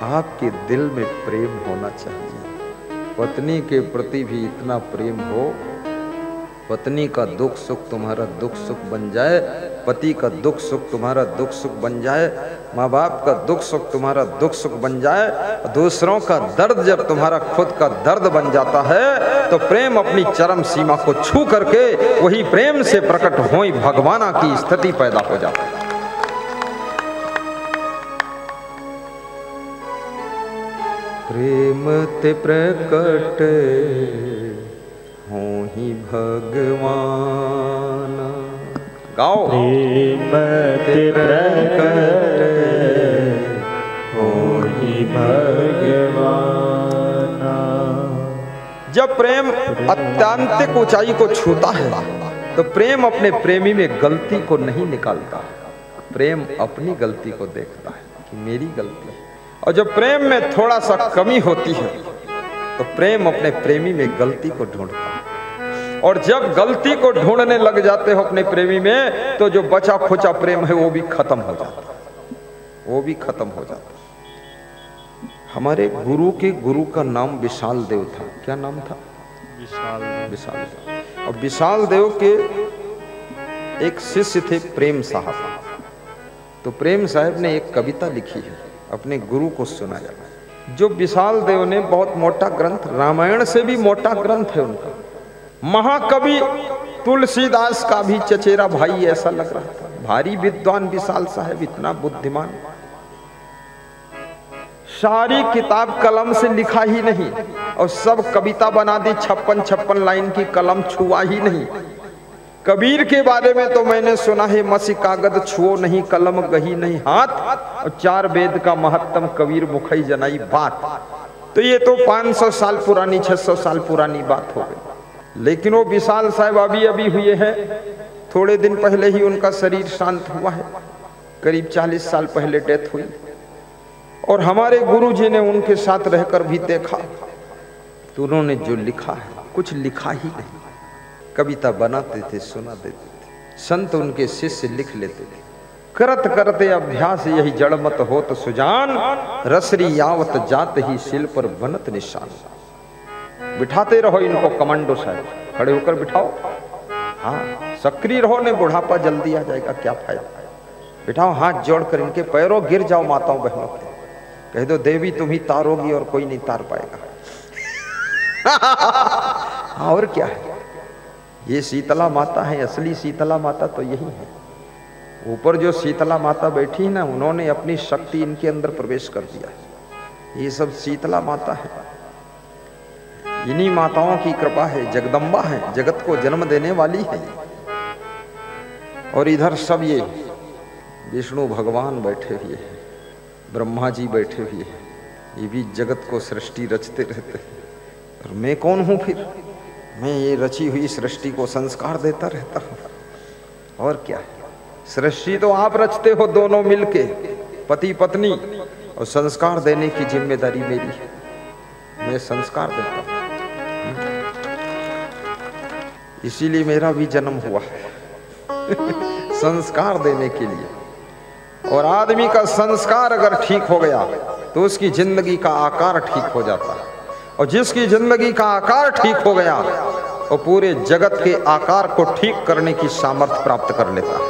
आपके दिल में प्रेम होना चाहिए। पत्नी के प्रति भी इतना प्रेम हो, पत्नी का दुख सुख तुम्हारा दुख सुख बन जाए, पति का दुख सुख तुम्हारा दुख सुख बन जाए, माँ बाप का दुख सुख तुम्हारा दुख सुख बन जाए, दूसरों का दर्द जब तुम्हारा खुद का दर्द बन जाता है तो प्रेम अपनी चरम सीमा को छू करके वही प्रेम से प्रकट होई भगवाना की स्थिति पैदा हो जाती है। प्रेम ते प्रकट हों ही भगवान, गाओ। प्रेम ते प्रकट हों ही भगवान। जब प्रेम अत्यंतिक ऊंचाई को छूता है तो प्रेम अपने प्रेमी में गलती को नहीं निकालता, प्रेम अपनी गलती को देखता है कि मेरी गलती है। और जब प्रेम में थोड़ा सा कमी होती है तो प्रेम अपने प्रेमी में गलती को ढूंढता है, और जब गलती को ढूंढने लग जाते हो अपने प्रेमी में तो जो बचा खुचा प्रेम है वो भी खत्म हो जाता है, वो भी खत्म हो जाता है। हमारे गुरु के गुरु का नाम विशाल देव था। क्या नाम था? विशाल देव। और विशाल देव के एक शिष्य थे प्रेम साहब। तो प्रेम साहब ने एक कविता लिखी है, अपने गुरु को सुनाया। जो विशाल देव ने बहुत मोटा ग्रंथ, रामायण से भी मोटा ग्रंथ है उनका। महाकवि तुलसीदास का भी चचेरा भाई ऐसा लग रहा था। भारी विद्वान विशाल साहब, इतना बुद्धिमान। सारी किताब कलम से लिखा ही नहीं और सब कविता बना दी, 56 लाइन की, कलम छुआ ही नहीं। कबीर के बारे में तो मैंने सुना है, मसी कागज छुओ नहीं, कलम गही नहीं हाथ, और 4 वेद का महत्तम कबीर मुखई जनाई बात। तो ये तो 500 साल पुरानी, 600 साल पुरानी बात हो गई। लेकिन वो विशाल साहब अभी अभी हुए हैं, थोड़े दिन पहले ही उनका शरीर शांत हुआ है, करीब 40 साल पहले डेथ हुई। और हमारे गुरुजी ने उनके साथ रहकर भी देखा तो उन्होंने जो लिखा है कुछ लिखा ही नहीं। कविता बनाते थे, सुना देते थे, संत उनके शिष्य लिख लेते थे। करत करते अभ्यास यही जड़मत होत सुजान, रसरी यावत जात ही शिल पर बनत निशान। बिठाते रहो इनको कमांडो साहब, खड़े होकर बिठाओ। हाँ, सक्रिय रहो, ने बुढ़ापा जल्दी आ जाएगा, क्या फायदा। बिठाओ, हाथ जोड़कर इनके पैरों गिर जाओ माताओं बहनों के, कह दो देवी तुम ही तारोगी और कोई नहीं तार पाएगा। और क्या है, ये शीतला माता है, असली शीतला माता तो यही है। ऊपर जो शीतला माता बैठी है ना, उन्होंने अपनी शक्ति इनके अंदर प्रवेश कर दिया है। ये सब शीतला माता है, इन्हीं माताओं की कृपा है, जगदम्बा है, जगत को जन्म देने वाली है। और इधर सब ये विष्णु भगवान बैठे हुए हैं, ब्रह्मा जी बैठे हुए हैं, ये भी जगत को सृष्टि रचते रहते हैं। और मैं कौन हूं फिर? मैं ये रची हुई सृष्टि को संस्कार देता रहता हूं। और क्या है, सृष्टि तो आप रचते हो दोनों मिलके, पति पत्नी, और संस्कार देने की जिम्मेदारी मेरी है। मैं संस्कार देता हूं, इसीलिए मेरा भी जन्म हुआ है संस्कार देने के लिए। और आदमी का संस्कार अगर ठीक हो गया तो उसकी जिंदगी का आकार ठीक हो जाता है, और जिसकी जिंदगी का आकार ठीक हो गया वो पूरे जगत के आकार को ठीक करने की सामर्थ्य प्राप्त कर लेता है।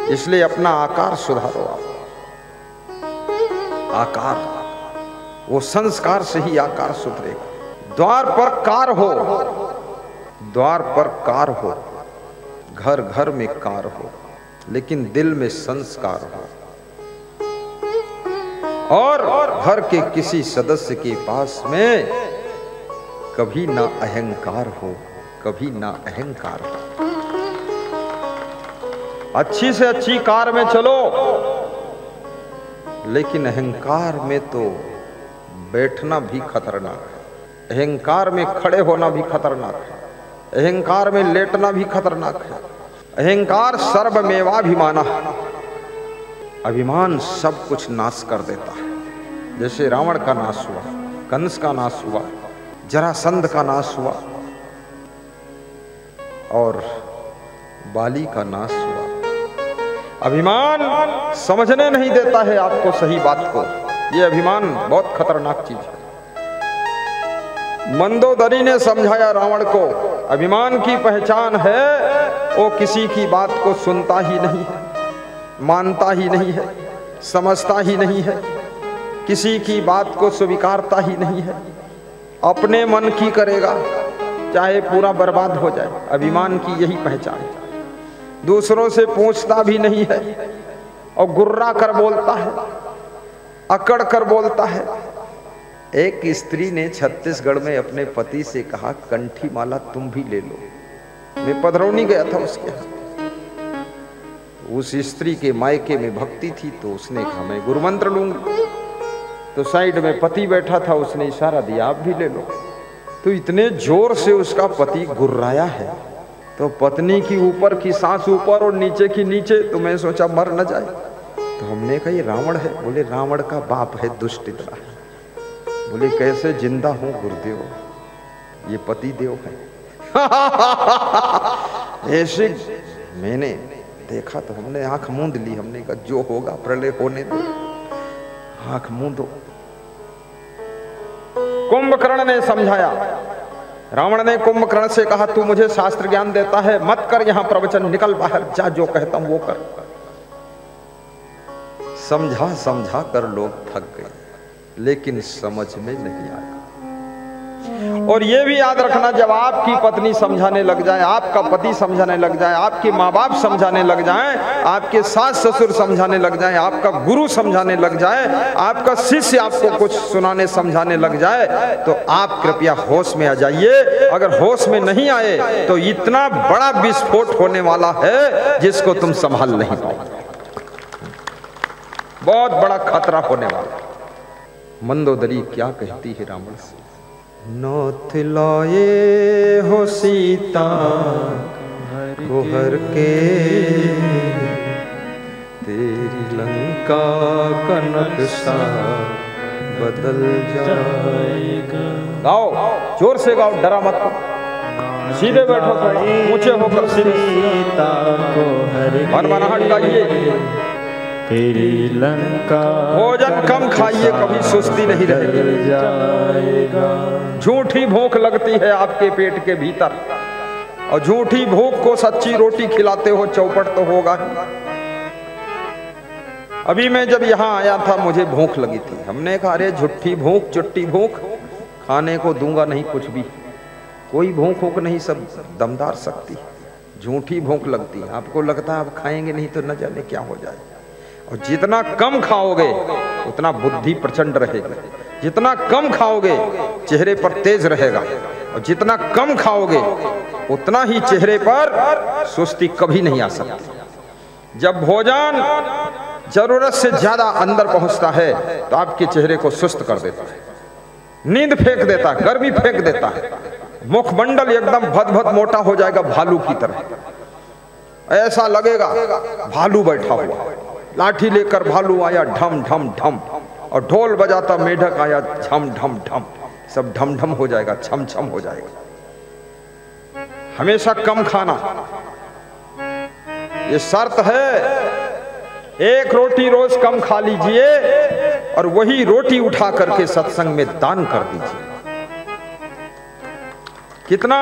इसलिए अपना आकार सुधारो आप। आकार, वो संस्कार से ही आकार सुधरेगा। द्वार पर कार हो, द्वार पर कार हो, घर घर में कार हो, लेकिन दिल में संस्कार हो। और घर के किसी सदस्य के पास में कभी ना अहंकार हो, कभी ना अहंकार हो। अच्छी से अच्छी कार में चलो, लेकिन अहंकार में तो बैठना भी खतरनाक है, अहंकार में खड़े होना भी खतरनाक है, अहंकार में लेटना भी खतरनाक है। अहंकार सर्वमेवाभिमान, अभिमान सब कुछ नाश कर देता है। जैसे रावण का नाश हुआ, कंस का नाश हुआ, जरासंध का नाश हुआ, और बाली का नाश हुआ। अभिमान समझने नहीं देता है आपको सही बात को, ये अभिमान बहुत खतरनाक चीज है। मंदोदरी ने समझाया रावण को, अभिमान की पहचान है वो किसी की बात को सुनता ही नहीं है, मानता ही नहीं है, समझता ही नहीं है, किसी की बात को स्वीकारता ही नहीं है, अपने मन की करेगा चाहे पूरा बर्बाद हो जाए। अभिमान की यही पहचान है। दूसरों से पूछता भी नहीं है और गुर्रा कर बोलता है, अकड़ कर बोलता है। एक स्त्री ने छत्तीसगढ़ में अपने पति से कहा, कंठी माला तुम भी ले लो। मैं पधरौनी गया था उसके यहाँ, उस स्त्री के मायके में भक्ति थी तो उसने कहा मैं गुरु मंत्र लूंगी। तो साइड में पति बैठा था, उसने इशारा दिया आप भी ले लो। तो इतने जोर से उसका पति गुर्राया है तो पत्नी की ऊपर की सांस ऊपर और नीचे की नीचे। तो मैं सोचा मर न जाए, तो हमने कहा ये रावण है। बोले रावण का बाप है, दुष्ट इतना है। बोले कैसे जिंदा हूं गुरुदेव, ये पति देव है। ऐसे मैंने देखा तो हमने आंख मूंद ली। हमने कहा जो होगा प्रलय होने दो, आंख मूंदो। कुंभकर्ण ने समझाया, रावण ने कुंभकर्ण से कहा तू मुझे शास्त्र ज्ञान देता है, मत कर यहां प्रवचन, निकल बाहर जा, जो कहता हूं वो कर। समझा समझा कर लोग थक गए, लेकिन समझ में नहीं आया। और ये भी याद रखना, जब आपकी पत्नी समझाने लग जाए, आपका पति समझाने लग जाए, आपके माँ बाप समझाने लग जाए, आपके सास ससुर समझाने लग जाए, आपका गुरु समझाने लग जाए, आपका शिष्य आपको कुछ सुनाने समझाने लग जाए, तो आप कृपया होश में आ जाइए। अगर होश में नहीं आए तो इतना बड़ा विस्फोट होने वाला है जिसको तुम संभाल नहीं पाओगे। बहुत बड़ा खतरा होने वाला। मंदोदरी क्या कहती है रावण से, नौथ लाए हो सीता को हर के, तेरी लंका का नक्शा बदल जाएगा। गाओ, जोर से गाओ, डरा मत, सीधे बैठो, थोड़ा ऊंचे होकर सीता को हर मनमनाहट गाइए। तेरी लंका भोजन कम खाइए, कभी सुस्ती नहीं रहेगी। झूठी भूख लगती है आपके पेट के भीतर, और झूठी भूख को सच्ची रोटी खिलाते हो, चौपट तो होगा। अभी मैं जब यहाँ आया था मुझे भूख लगी थी। हमने कहा अरे झूठी भूख, चुट्टी भूख, खाने को दूंगा नहीं कुछ भी, कोई भूख होक नहीं, सब दमदार शक्ति। झूठी भूख लगती है, आपको लगता है आप खाएंगे नहीं तो न जाने क्या हो जाए। और जितना कम खाओगे उतना बुद्धि प्रचंड रहेगी, जितना कम खाओगे चेहरे पर तेज रहेगा, और जितना कम खाओगे उतना ही चेहरे पर सुस्ती कभी नहीं आ सकती। जब भोजन जरूरत से ज्यादा अंदर पहुंचता है तो आपके चेहरे को सुस्त कर देता है, नींद फेंक देता है, गर्मी फेंक देता है, मुखमंडल एकदम भद-भद मोटा हो जाएगा, भालू की तरह। ऐसा लगेगा भालू बैठा हुआ, लाठी लेकर भालू आया ढम ढम ढम, और ढोल बजाता मेढक आया झम ढम ढम, सब ढम ढम हो जाएगा, छम छम हो जाएगा। हमेशा कम खाना, ये शर्त है। एक रोटी रोज कम खा लीजिए और वही रोटी उठा करके सत्संग में दान कर दीजिए। कितना,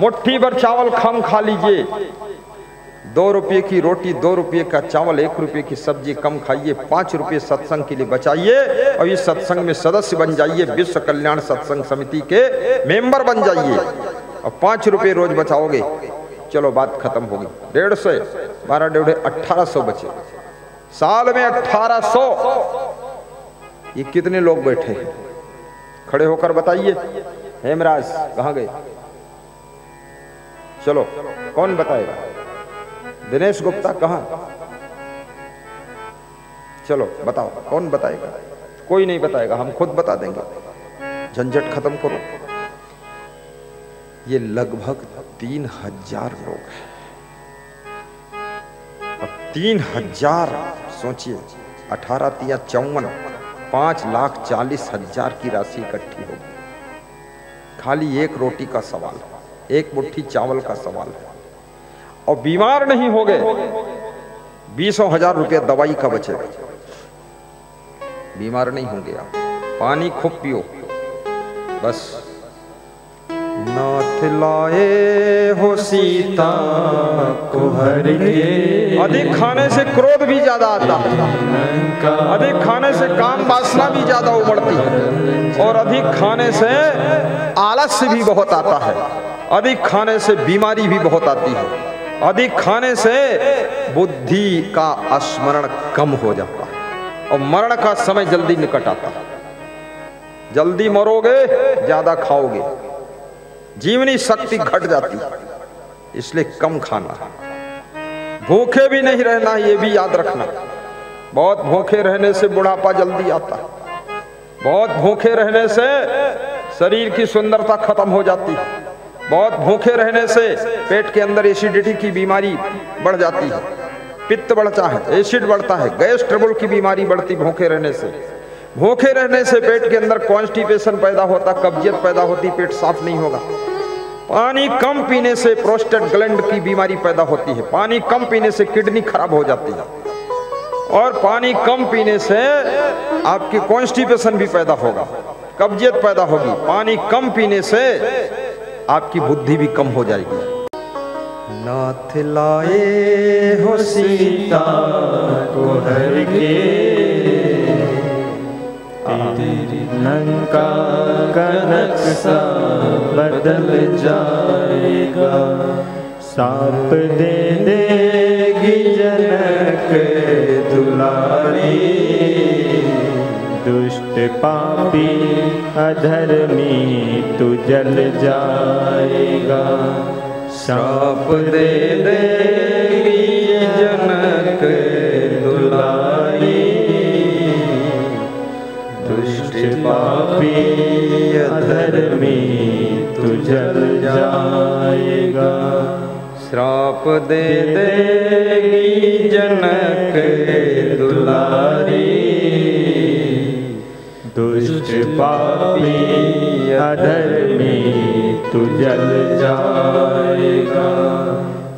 मुट्ठी भर चावल कम खा लीजिए, 2 रुपये की रोटी, 2 रुपये का चावल, 1 रुपये की सब्जी कम खाइए, 5 रुपये सत्संग के लिए बचाइए, और इस सत्संग में सदस्य बन जाइए, विश्व कल्याण सत्संग समिति के मेंबर बन जाइए, और 5 रुपये रोज बचाओगे, चलो बात खत्म होगी। 150, 12 डेढ़ 1800 बचे, साल में 1800। ये कितने लोग बैठे हैं? खड़े होकर बताइए। हेमराज कहाँ गए? चलो, कौन बताएगा? दिनेश गुप्ता कहाँ? चलो बताओ, कौन बताएगा? कोई नहीं बताएगा, हम खुद बता देंगे। झंझट खत्म करो। ये लगभग 3000 लोग हैं। अब 3000 सोचिए, 18 तिया 54, 5,40,000 की राशि इकट्ठी होगी। खाली एक रोटी का सवाल है, एक मुट्ठी चावल का सवाल है, और बीमार नहीं हो गए 20,000 रुपया दवाई का बचेगा। बीमार नहीं होंगे आप। पानी खूब पियो बस। नाथ लाए हो सीता को हर के। अधिक खाने से क्रोध भी ज्यादा आता है, अधिक खाने से काम वासना भी ज्यादा उमड़ती है, और अधिक खाने से आलस्य भी बहुत आता है, अधिक खाने से बीमारी भी बहुत आती है, अधिक खाने से बुद्धि का स्मरण कम हो जाता है और मरण का समय जल्दी निकट आता है। जल्दी मरोगे, ज्यादा खाओगे, जीवनी शक्ति घट जाती है, इसलिए कम खाना। भूखे भी नहीं रहना, ये भी याद रखना। बहुत भूखे रहने से बुढ़ापा जल्दी आता है, बहुत भूखे रहने से शरीर की सुंदरता खत्म हो जाती है, बहुत भूखे रहने से पेट के अंदर एसिडिटी की बीमारी बढ़ जाती है, पित्त बढ़ता है, एसिड बढ़ता है, गैस ट्रबल की बीमारी बढ़ती भूखे रहने से। भूखे रहने से पेट के अंदर कॉन्स्टिपेशन पैदा होता, कब्जियत पैदा होती, पेट साफ नहीं होगा। पानी कम पीने से प्रोस्टेट ग्लैंड की बीमारी पैदा होती है, पानी कम पीने से किडनी खराब हो जाती है, और पानी कम पीने से आपकी कॉन्स्टिपेशन भी पैदा होगा, कब्जियत पैदा होगी। पानी कम पीने से आपकी बुद्धि भी कम हो जाएगी। नाथ लाए हो सीता को हर के, तेरी लंका का नक्शा बदल जाएगा। साप दे देगी जनक दुलारी, दुष्ट पापी अधर्मी तू जल जाएगा। साप दे देगी जनक दुलारी, दुष्ट पापी अधर्मी तू जल जाएगा। श्राप दे देगी जनक दुलारी, दुष्ट पापी अधर्मी तू जल जाएगा।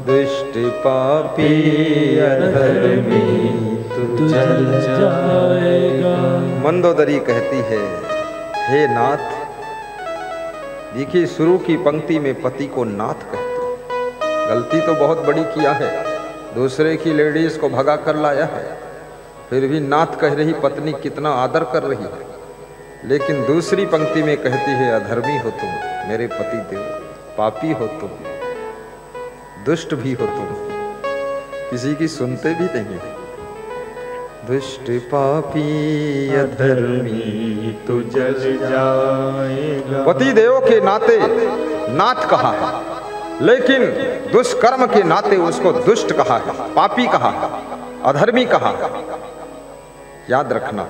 दुष्ट पापी अधर्मी तू जल जाएगा। मंदोदरी कहती है, हे नाथ। देखिए शुरू की पंक्ति में पति को नाथ कहती। गलती तो बहुत बड़ी किया है, दूसरे की लेडीज को भगा कर लाया है, फिर भी नाथ कह रही पत्नी, कितना आदर कर रही है। लेकिन दूसरी पंक्ति में कहती है, अधर्मी हो तुम मेरे पति देव, पापी हो तुम, दुष्ट भी हो तुम, किसी की सुनते भी नहीं। दुष्ट पापी अधर्मी तू जल जाएगा। पति देव के नाते नाथ कहा है, लेकिन दुष्कर्म के नाते उसको दुष्ट कहा है, पापी कहा है, अधर्मी कहा है। याद रखना,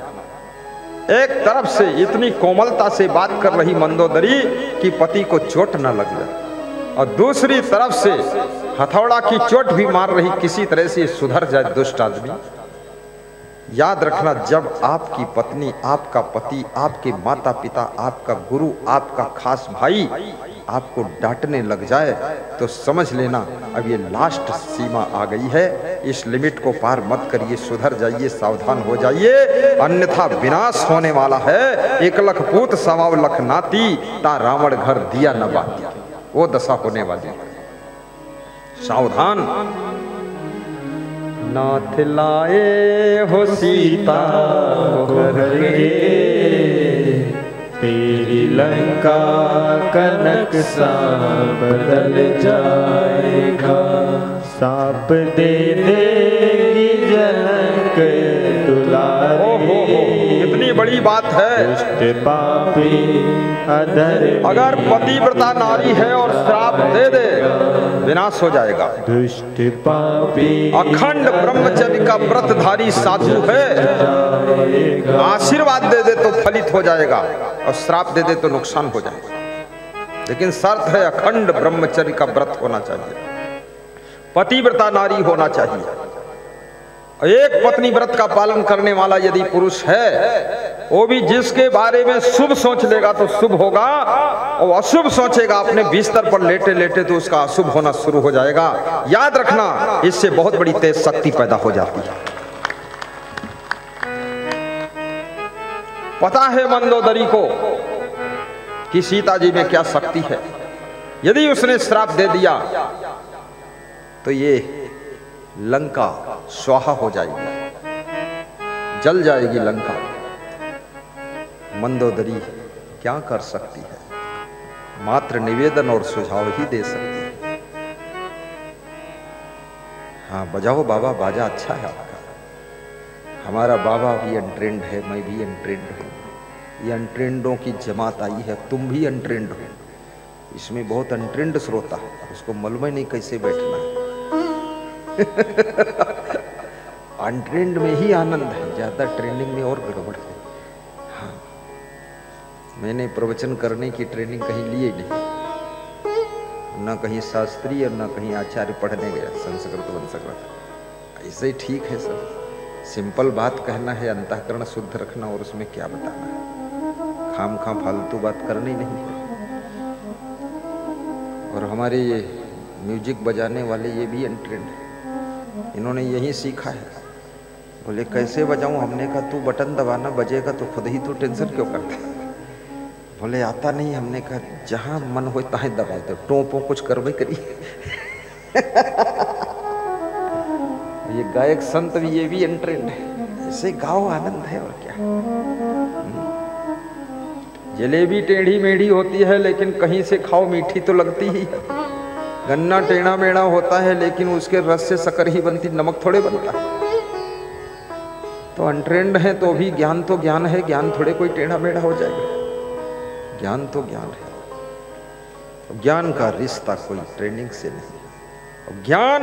एक तरफ से इतनी कोमलता से बात कर रही मंदोदरी कि पति को चोट न लग जाए, और दूसरी तरफ से हथौड़ा की चोट भी मार रही, किसी तरह से सुधर जाए दुष्ट आदमी। याद रखना, जब आपकी पत्नी, आपका पति, आपके माता पिता, आपका गुरु, आपका खास भाई आपको डांटने लग जाए तो समझ लेना अब ये लास्ट सीमा आ गई है, इस लिमिट को पार मत करिए, सुधर जाइए, सावधान हो जाइए, अन्यथा विनाश होने वाला है। 1 लख पूत 1.25 लख नाती, ता रावण घर दिया न बाती, वो दशा होने वाली है, सावधान। नाथ लाए हो सीता के, तेरी लंका का नक्शा बदल जाएगा। साप दे देगी जनक दुलारी, इतनी बड़ी बात है। दुष्ट पापी अधर्मी, अगर पतिव्रता नारी है और श्राप दे दे, विनाश हो जाएगा। दुष्ट पापी अखंड ब्रह्मचर्य का व्रतधारी साधु है, आशीर्वाद दे दे तो फलित हो जाएगा, और श्राप दे दे तो नुकसान हो जाएगा। लेकिन शर्त है अखंड ब्रह्मचर्य का व्रत होना चाहिए, पतिव्रता नारी होना चाहिए। एक पत्नी व्रत का पालन करने वाला यदि पुरुष है, वो भी जिसके बारे में शुभ सोच लेगा तो शुभ होगा, और अशुभ सोचेगा अपने बिस्तर पर लेटे लेटे तो उसका अशुभ होना शुरू हो जाएगा। याद रखना, इससे बहुत बड़ी तेज शक्ति पैदा हो जाती है। पता है मंदोदरी को कि सीता जी में क्या शक्ति है। यदि उसने श्राप दे दिया तो ये लंका स्वाहा हो जाएगी, जल जाएगी लंका। मंदोदरी क्या कर सकती है? मात्र निवेदन और सुझाव ही दे सकती है। हाँ बजाओ बाबा, बाजा अच्छा है आपका। हमारा बाबा भी अनट्रेंड है, मैं भी अनट्रेंड हूँ। ये अनट्रेंडों की जमात आई है, तुम भी अनट्रेंड हो। इसमें बहुत अनट्रेंड श्रोता है, उसको मालूम ही नहीं कैसे बैठना है। अनट्रेंड में ही आनंद है, ज्यादा ट्रेंडिंग में और गड़बड़ है। हाँ मैंने प्रवचन करने की ट्रेनिंग कहीं ली नहीं, ना कहीं शास्त्रीय ना कहीं आचार्य पढ़ने गया संस्कृत। ऐसे ही ठीक है सब, सिंपल बात कहना है, अंतःकरण शुद्ध रखना और उसमें क्या बताना है। खाम खाम फालतू बात करनी नहीं है। और हमारे ये म्यूजिक बजाने वाले ये भी अनट्रेंड है, इन्होंने यही सीखा है। बोले कैसे बजाऊं? हमने कहा तू बटन दबाना, बजेगा तो खुद ही, तू टेंशन क्यों करता है? बोले आता नहीं। हमने कहा जहां मन हो तहाँ दबा दो, टोपो कुछ करवे करी। ये गायक संत भी ये भी अनट्रेंड है, ऐसे गाओ आनंद है और क्या। जलेबी टेढ़ी मेढ़ी होती है लेकिन कहीं से खाओ मीठी तो लगती ही है। गन्ना टेढ़ा मेढ़ा होता है लेकिन उसके रस से शक्कर ही बनती, नमक थोड़े बनता है। तो अनट्रेंड है तो भी ज्ञान तो ज्ञान है, ज्ञान थोड़े कोई टेढ़ा मेढ़ा हो जाएगा। ज्ञान तो ज्ञान है, ज्ञान का रिश्ता कोई ट्रेनिंग से नहीं, ज्ञान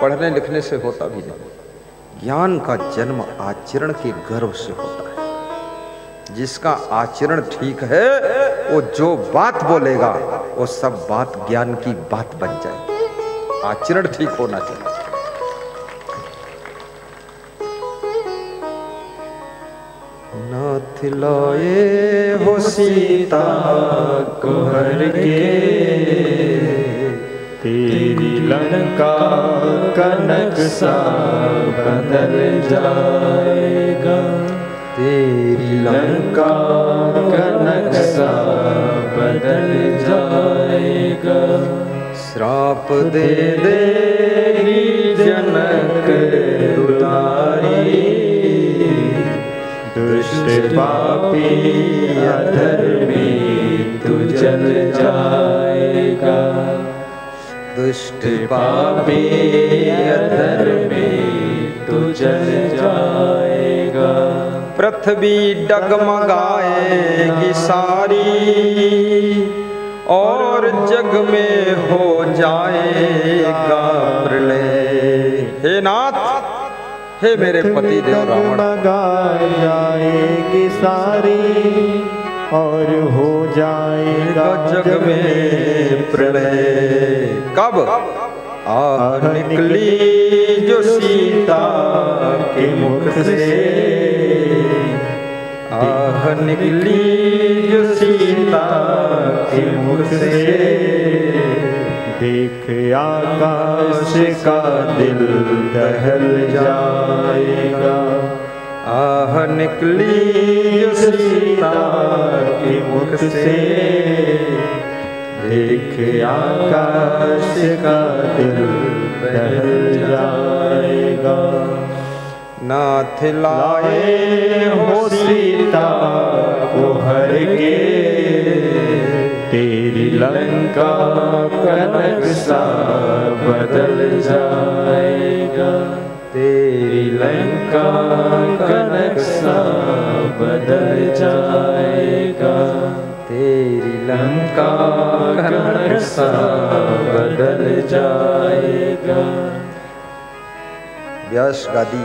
पढ़ने लिखने से होता भी नहीं। ज्ञान का जन्म आचरण के गर्व से होता है। जिसका आचरण ठीक है वो जो बात बोलेगा वो सब बात ज्ञान की बात बन जाए। आचरण ठीक होना चाहिए। नाथ लाए हो सीता को हर के, तेरी लंका का नक्शा बदल जाएगा। तेरी लंका का नक्शा बदल जाएगा। श्राप दे देगी जनक दुलारी, दुष्ट पापी अधर्मी तू जल जाएगा। दुष्ट पापी अधर्मी तू जल जाएगा। पृथ्वी डगमगाएगी सारी और जग में हो जाएगा प्रलय। हे नाथ, हे मेरे पति देव रावण, जाएगी सारी और हो जाएगा जग में प्रलय। कब? आह निकली जो सीता के मुख से, आह निकली जो सीता के मुख से। देख आकाश का दिल दहल जाएगा। आह निकली जो सीता के मुख से, देख आकाश का दिल दहल जाएगा। नाथ लाए हो सीता को हर के, तेरी लंका का नक्शा बदल जाएगा। तेरी लंका का नक्शा बदल जाएगा। तेरी लंका का नक्शा बदल जाएगा। व्यास गादी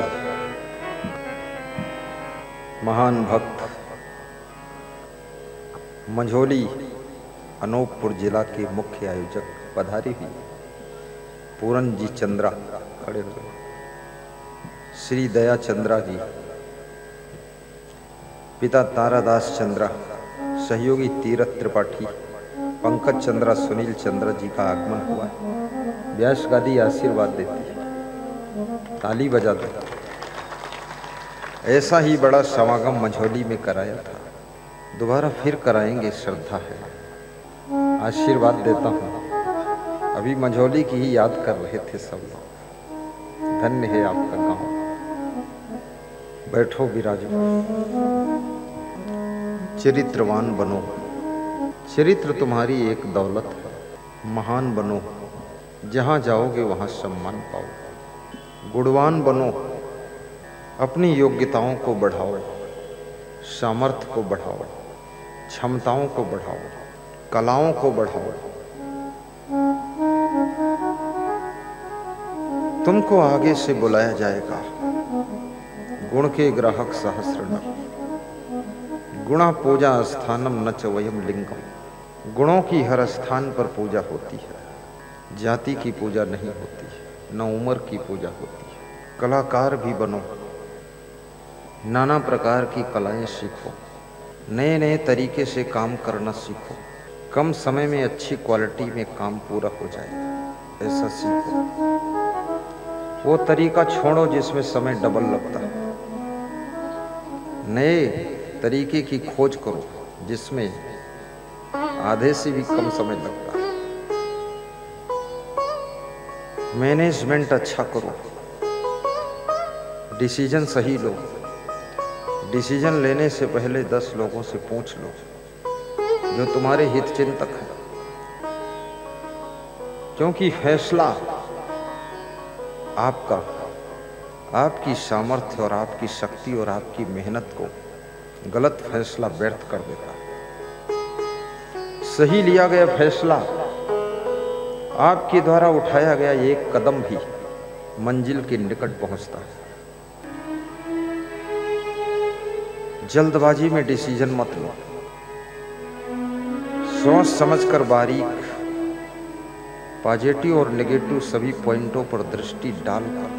महान भक्त मंझोली अनूपपुर जिला के मुख्य आयोजक पधारी हुई पूरन जी चंद्रा खड़े हुए, श्री दया चंद्रा जी, पिता तारादास चंद्रा, सहयोगी तीरथ त्रिपाठी, पंकज चंद्रा, सुनील चंद्रा जी का आगमन हुआ। व्यास गादी आशीर्वाद देती है, ताली बजा दो। ऐसा ही बड़ा समागम मंझोली में कराया था। दोबारा फिर कराएंगे, श्रद्धा है। आशीर्वाद देता हूँ। अभी मंझौली की ही याद कर रहे थे सब लोग। धन्य है आपका गांव। बैठो विराजो। चरित्रवान बनो। चरित्र तुम्हारी एक दौलत है। महान बनो, जहाँ जाओगे वहाँ सम्मान पाओ। गुणवान बनो, अपनी योग्यताओं को बढ़ाओ, सामर्थ्य को बढ़ाओ, क्षमताओं को बढ़ाओ, कलाओं को बढ़ाओ। तुमको आगे से बुलाया जाएगा। गुण के ग्राहक सहस्र नर, गुणा पूजा स्थानम न च वयम लिंगम। गुणों की हर स्थान पर पूजा होती है। जाति की पूजा नहीं होती, न उम्र की पूजा होती है। कलाकार भी बनो, नाना प्रकार की कलाएं सीखो, नए नए तरीके से काम करना सीखो। कम समय में अच्छी क्वालिटी में काम पूरा हो जाए, ऐसा सीखो। वो तरीका छोड़ो जिसमें समय डबल लगता है। नए तरीके की खोज करो जिसमें आधे से भी कम समय लगता है। मैनेजमेंट अच्छा करो, डिसीजन सही लो। डिसीजन लेने से पहले 10 लोगों से पूछ लो जो तुम्हारे हित चिंतक है, क्योंकि फैसला आपका, आपकी सामर्थ्य और आपकी शक्ति और आपकी मेहनत को गलत फैसला व्यर्थ कर देता है। सही लिया गया फैसला, आपके द्वारा उठाया गया एक कदम भी मंजिल के निकट पहुंचता है। जल्दबाजी में डिसीजन मत लो। सोच समझकर बारीक पॉजिटिव और नेगेटिव सभी पॉइंटों पर दृष्टि डालकर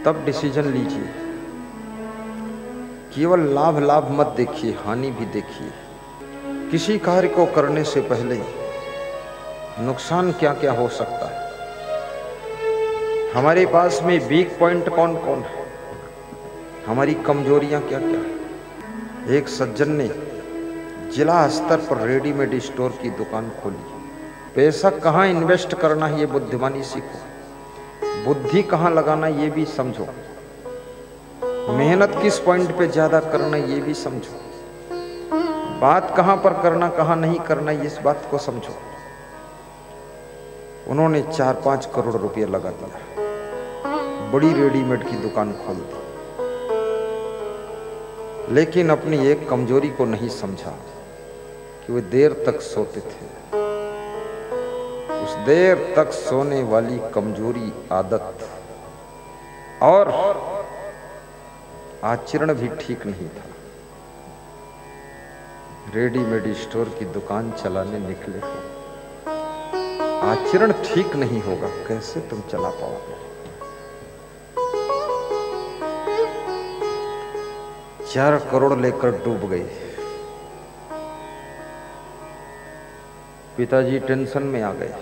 तब डिसीजन लीजिए। केवल लाभ लाभ मत देखिए, हानि भी देखिए। किसी कार्य को करने से पहले नुकसान क्या क्या हो सकता है, हमारे पास में वीक पॉइंट कौन कौन है, हमारी कमजोरियां क्या क्या है। एक सज्जन ने जिला स्तर पर रेडीमेड स्टोर की दुकान खोली। पैसा कहाँ इन्वेस्ट करना है ये बुद्धिमानी सीखो, बुद्धि कहाँ लगाना ये भी समझो, मेहनत किस पॉइंट पे ज्यादा करना ये भी समझो, बात कहाँ पर करना कहाँ नहीं करना इस बात को समझो। उन्होंने 4-5 करोड़ रुपया लगा दिया, बड़ी रेडीमेड की दुकान खोल दी। लेकिन अपनी एक कमजोरी को नहीं समझा कि वे देर तक सोते थे। उस देर तक सोने वाली कमजोरी आदत और आचरण भी ठीक नहीं था। रेडीमेड स्टोर की दुकान चलाने निकले हो, आचरण ठीक नहीं होगा, कैसे तुम चला पाओगे। 4 करोड़ लेकर डूब गए। पिताजी टेंशन में आ गए,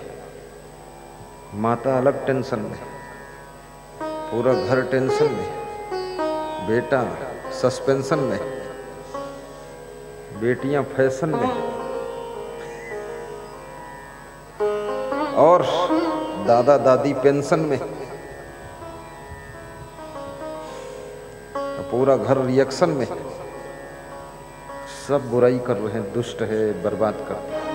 माता अलग टेंशन में, पूरा घर टेंशन में, बेटा सस्पेंशन में, बेटियां फैशन में और दादा दादी पेंशन में, पूरा घर रिएक्शन में। सब बुराई कर रहे हैं, दुष्ट है, बर्बाद करते हैं।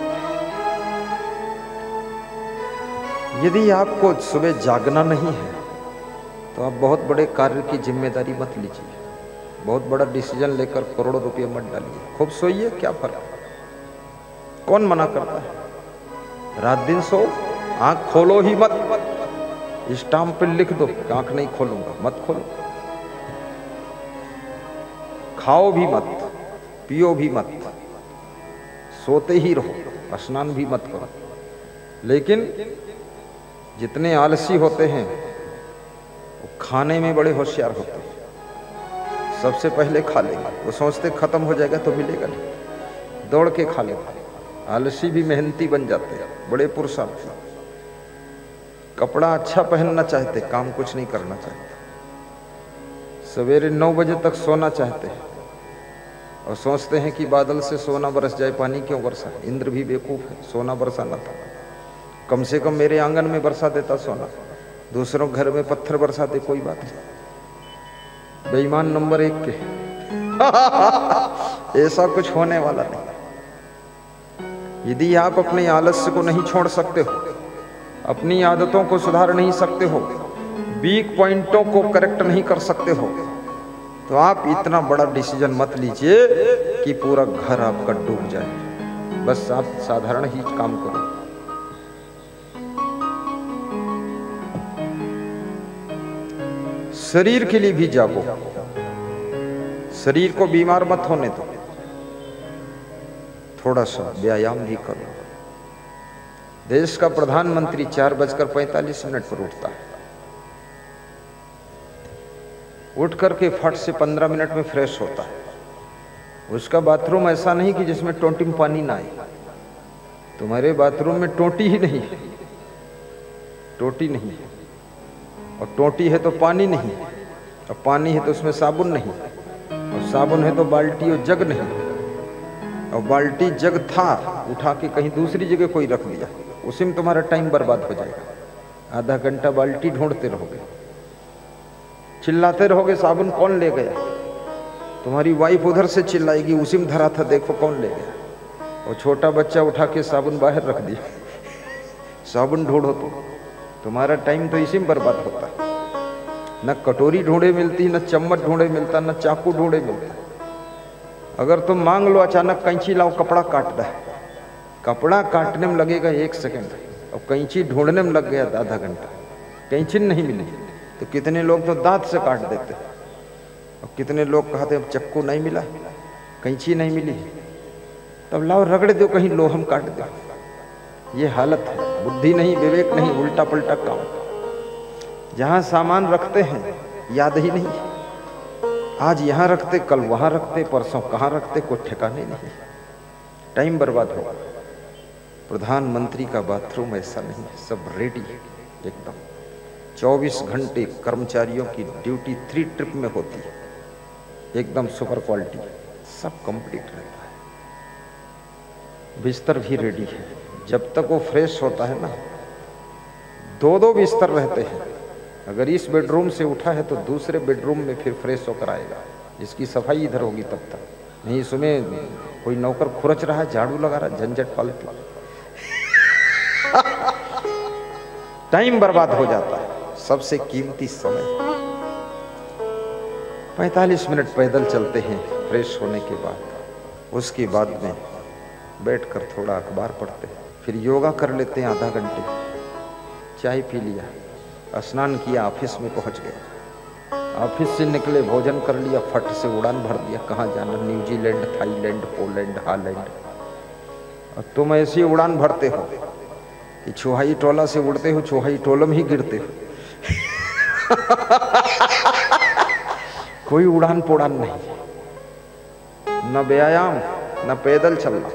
यदि आपको सुबह जागना नहीं है तो आप बहुत बड़े कार्य की जिम्मेदारी मत लीजिए, बहुत बड़ा डिसीजन लेकर करोड़ों रुपये मत डालिए। खूब सोइए, क्या फर्क, कौन मना करता है। रात दिन सो, आंख खोलो ही मत। स्टाम्प पे लिख दो कि आंख नहीं खोलूंगा, मत खोलो। खाओ भी मत, पियो भी मत, सोते ही रहो, स्नान भी मत करो। लेकिन जितने आलसी होते हैं वो खाने में बड़े होशियार होते हैं। सबसे पहले खा लेंगे, वो सोचते खत्म हो जाएगा तो मिलेगा नहीं, दौड़ के खा लेते। आलसी भी मेहनती बन जाते हैं, बड़े पुरुषार्थी। कपड़ा अच्छा पहनना चाहते, काम कुछ नहीं करना चाहते। सवेरे 9 बजे तक सोना चाहते हैं, और सोचते हैं कि बादल से सोना बरस जाए, पानी क्यों बरसा? इंद्र भी बेवकूफ़ है, सोना बरसाना था। कम से कम मेरे आंगन में बरसा देता सोना, दूसरों घर में पत्थर बरसाते, कोई बात नहीं। बेईमान नंबर 1 के ऐसा कुछ होने वाला नहीं। यदि आप अपने आलस्य को नहीं छोड़ सकते हो, अपनी आदतों को सुधार नहीं सकते हो, वीक पॉइंटों को करेक्ट नहीं कर सकते हो, तो आप इतना बड़ा डिसीजन मत लीजिए कि पूरा घर आपका डूब जाए। बस आप साधारण ही काम करो। शरीर के लिए भी जागो, शरीर को बीमार मत होने दो, थोड़ा सा व्यायाम भी करो। देश का प्रधानमंत्री 4:45 पर उठता है, उठ करके फट से 15 मिनट में फ्रेश होता है। उसका बाथरूम ऐसा नहीं कि जिसमें टोंटी में पानी ना आए। तुम्हारे बाथरूम में टोंटी ही नहीं है, टोटी नहीं है, और टोटी है तो पानी नहीं, और पानी है तो उसमें साबुन नहीं, और साबुन है तो बाल्टी और जग नहीं, और बाल्टी जग था उठा के कहीं दूसरी जगह कोई रख दिया, उसी में तुम्हारा टाइम बर्बाद हो जाएगा। आधा घंटा बाल्टी ढूंढते रहोगे, चिल्लाते रहोगे साबुन कौन ले गया, तुम्हारी वाइफ उधर से चिल्लाएगी उसी में धरा था देखो कौन ले गया, और छोटा बच्चा उठा के साबुन बाहर रख दिया, साबुन ढूंढो तो तुम्हारा टाइम तो इसी में बर्बाद होता है। न कटोरी ढूंढे मिलती, न चम्मच ढूंढे मिलता, न चाकू ढूंढे मिलता। अगर तुम मांग लो अचानक कैंची लाओ कपड़ा काट रहा है, कपड़ा काटने में लगेगा 1 सेकंड, और कैंची ढूंढने में लग गया आधा घंटा, कैंची नहीं मिली। तो कितने लोग तो दांत से काट देते, और कितने लोग कहते अब चक्कू नहीं मिला, कैंची नहीं मिली, तब लाओ रगड़ दो कहीं लोहम काट दो। ये हालत है, बुद्धि नहीं, विवेक नहीं, उल्टा पलटा काम। जहाँ सामान रखते हैं याद ही नहीं, आज यहाँ रखते कल वहाँ रखते, परसों कहाँ रखते, कोई ठिकाने नहीं, टाइम बर्बाद होगा। प्रधानमंत्री का बाथरूम ऐसा नहीं है, सब रेडी है एकदम। 24 घंटे कर्मचारियों की ड्यूटी 3 ट्रिप में होती है, एकदम सुपर क्वालिटी, सब कंप्लीट रहता है। बिस्तर भी रेडी है, जब तक वो फ्रेश होता है ना, 2-2 बिस्तर रहते हैं। अगर इस बेडरूम से उठा है तो दूसरे बेडरूम में फिर फ्रेश होकर आएगा, इसकी सफाई इधर होगी तब तक नहीं। इसमें कोई नौकर खुरच रहा है, झाड़ू लगा रहा है, झंझट फालतू, टाइम बर्बाद हो जाता है। सबसे कीमती समय 45 मिनट पैदल चलते हैं फ्रेश होने के बाद, उसके बाद में बैठकर थोड़ा अखबार पढ़ते हैं, फिर योगा कर लेते हैं आधा घंटे, चाय पी लिया, स्नान किया, ऑफिस में पहुंच गए, ऑफिस से निकले, भोजन कर लिया, फट से उड़ान भर दिया। कहाँ जाना? New Zealand, Thailand, Poland, Holland. और तुम ऐसी उड़ान भरते हो कि चौहाई टोला से उड़ते हो, चौहाई टोला में ही गिरते हो। कोई उड़ान पोड़ान नहीं, न व्यायाम, न पैदल चलना।